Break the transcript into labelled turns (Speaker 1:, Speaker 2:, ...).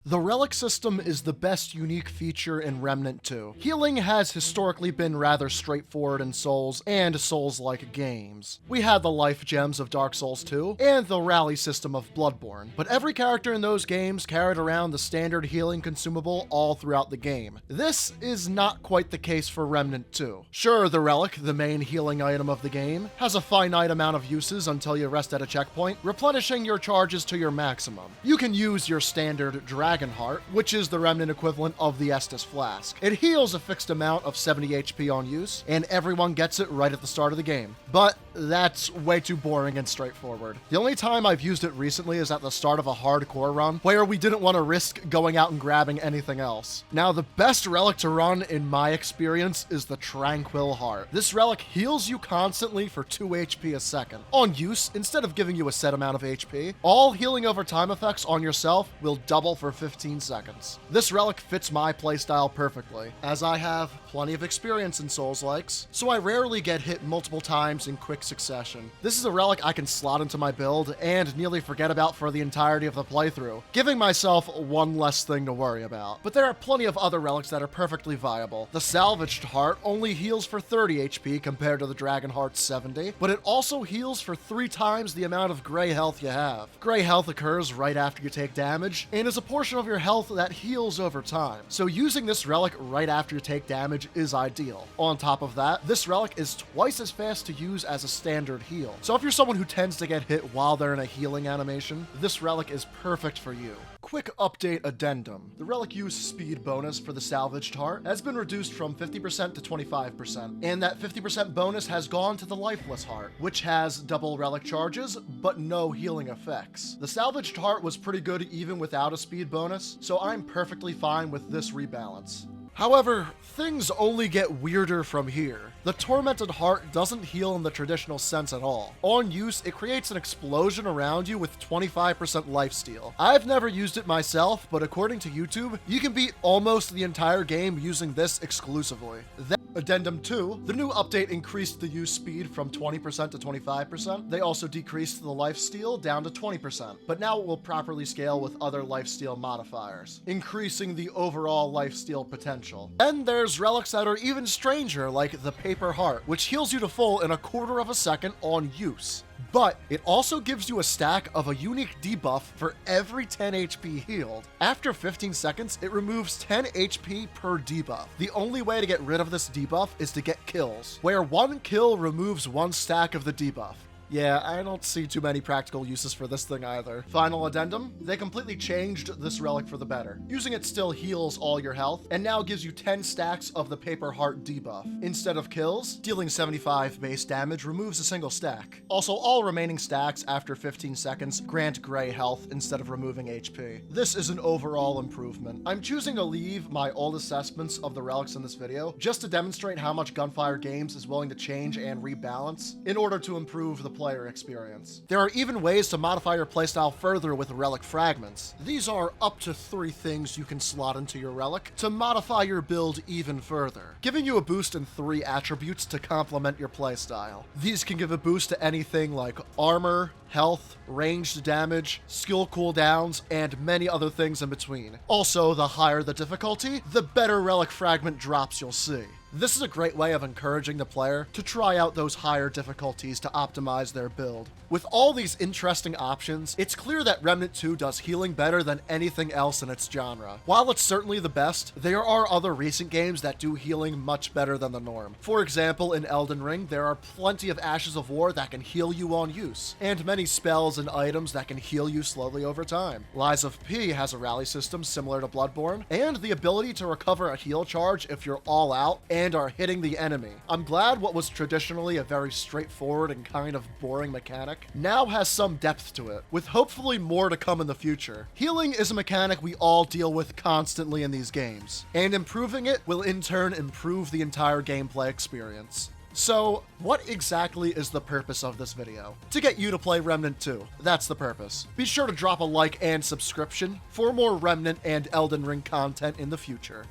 Speaker 1: The Relic system is the best unique feature in Remnant 2. Healing has historically been rather straightforward in Souls and Souls-like games. We had the life gems of Dark Souls 2 and the rally system of Bloodborne, but every character in those games carried around the standard healing consumable all throughout the game. This is not quite the case for Remnant 2. Sure, the Relic, the main healing item of the game, has a finite amount of uses until you rest at a checkpoint, replenishing your charges to your maximum. You can use your standard Dragon Heart, which is the Remnant equivalent of the Estus Flask. It heals a fixed amount of 70 HP on use, and everyone gets it right at the start of the game. But that's way too boring and straightforward. The only time I've used it recently is at the start of a hardcore run, where we didn't want to risk going out and grabbing anything else. Now, the best relic to run, in my experience, is the Tranquil Heart. This relic heals you constantly for 2 HP a second. On use, instead of giving you a set amount of HP, all healing over time effects on yourself will double for 15 seconds. This relic fits my playstyle perfectly, as I have plenty of experience in Souls-likes, so I rarely get hit multiple times in quick succession. This is a relic I can slot into my build and nearly forget about for the entirety of the playthrough, giving myself one less thing to worry about. But there are plenty of other relics that are perfectly viable. The Salvaged Heart only heals for 30 HP compared to the Dragon Heart's 70, but it also heals for 3 times the amount of gray health you have. Gray health occurs right after you take damage, and is a portion of your health that heals over time. So using this relic right after you take damage is ideal. On top of that, this relic is twice as fast to use as a standard heal. So if you're someone who tends to get hit while they're in a healing animation, this relic is perfect for you. Quick update addendum. The relic use speed bonus for the Salvaged Heart has been reduced from 50% to 25%, and that 50% bonus has gone to the Lifeless Heart, which has double relic charges, but no healing effects. The Salvaged Heart was pretty good even without a speed bonus, so I'm perfectly fine with this rebalance. However, things only get weirder from here. The Tormented Heart doesn't heal in the traditional sense at all. On use, it creates an explosion around you with 25% lifesteal. I've never used it myself, but according to YouTube, you can beat almost the entire game using this exclusively. Then, Addendum 2, the new update increased the use speed from 20% to 25%. They also decreased the lifesteal down to 20%, but now it will properly scale with other lifesteal modifiers, increasing the overall lifesteal potential. Then there's relics that are even stranger, like the Paper Heart, which heals you to full in a quarter of a second on use. But it also gives you a stack of a unique debuff for every 10 HP healed. After 15 seconds, it removes 10 HP per debuff. The only way to get rid of this debuff is to get kills, where 1 kill removes 1 stack of the debuff. Yeah, I don't see too many practical uses for this thing either. Final addendum, they completely changed this relic for the better. Using it still heals all your health, and now gives you 10 stacks of the Paper Heart debuff. Instead of kills, dealing 75 base damage removes a single stack. Also, all remaining stacks after 15 seconds grant gray health instead of removing HP. This is an overall improvement. I'm choosing to leave my old assessments of the relics in this video, just to demonstrate how much Gunfire Games is willing to change and rebalance in order to improve the player experience. There are even ways to modify your playstyle further with relic fragments. These are up to 3 things you can slot into your relic to modify your build even further, giving you a boost in 3 attributes to complement your playstyle. These can give a boost to anything like armor, health, ranged damage, skill cooldowns, and many other things in between. Also, the higher the difficulty, the better relic fragment drops you'll see. This is a great way of encouraging the player to try out those higher difficulties to optimize their build. With all these interesting options, it's clear that Remnant 2 does healing better than anything else in its genre. While it's certainly the best, there are other recent games that do healing much better than the norm. For example, in Elden Ring, there are plenty of Ashes of War that can heal you on use, and many spells and items that can heal you slowly over time. Lies of P has a rally system similar to Bloodborne, and the ability to recover a heal charge if you're all out and are hitting the enemy. I'm glad what was traditionally a very straightforward and kind of boring mechanic now has some depth to it, with hopefully more to come in the future. Healing is a mechanic we all deal with constantly in these games, and improving it will in turn improve the entire gameplay experience. So, what exactly is the purpose of this video? To get you to play Remnant 2. That's the purpose. Be sure to drop a like and subscription for more Remnant and Elden Ring content in the future.